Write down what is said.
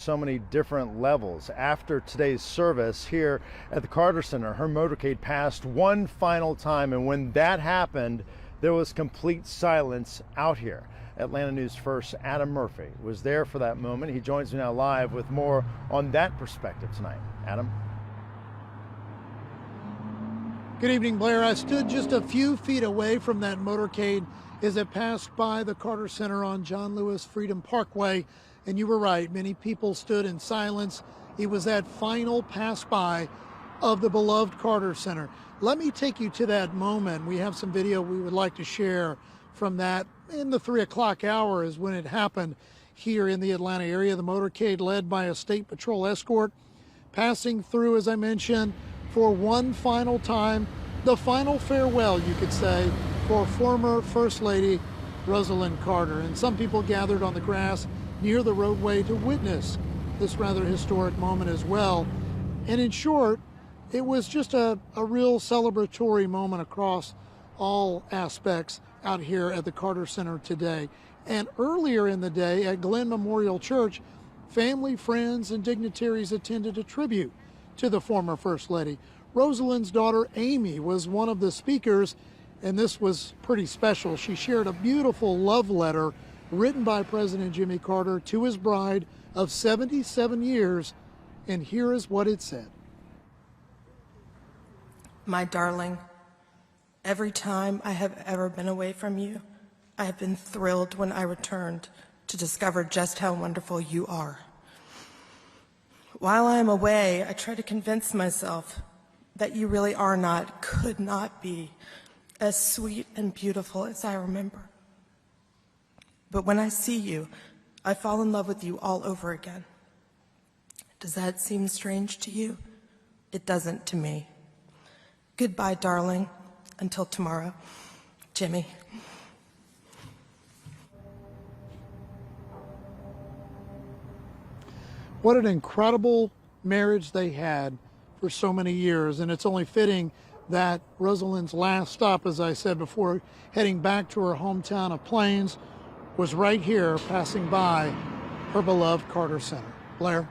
So many different levels. After today's service here at the Carter Center, her motorcade passed one final time, and when that happened, there was complete silence out here. Atlanta News First Adam Murphy was there for that moment. He joins me now live with more on that perspective tonight. Adam? Good evening, Blair. I stood just a few feet away from that motorcade as it passed by the Carter Center on John Lewis Freedom Parkway. And you were right, many people stood in silence. It was that final pass by of the beloved Carter Center. Let me take you to that moment. We have some video we would like to share from that in the 3 o'clock hour is when it happened here in the Atlanta area. The motorcade led by a state patrol escort passing through, as I mentioned, for one final time, the final farewell, you could say, for former First Lady Rosalynn Carter. And some people gathered on the grass near the roadway to witness this rather historic moment as well. And in short, it was just a real celebratory moment across all aspects out here at the Carter Center today. And earlier in the day at Glenn Memorial Church, family, friends, and dignitaries attended a tribute to the former First Lady. Rosalynn's daughter, Amy, was one of the speakers, and this was pretty special. She shared a beautiful love letter written by President Jimmy Carter to his bride of 77 years, and here is what it said. My darling, every time I have ever been away from you, I have been thrilled when I returned to discover just how wonderful you are. While I am away, I try to convince myself that you really are not, could not be, as sweet and beautiful as I remember. But when I see you, I fall in love with you all over again. Does that seem strange to you? It doesn't to me. Goodbye, darling. Until tomorrow. Jimmy. What an incredible marriage they had for so many years, and it's only fitting that Rosalynn's last stop, as I said before, heading back to her hometown of Plains, was right here passing by her beloved Carter Center. Blair?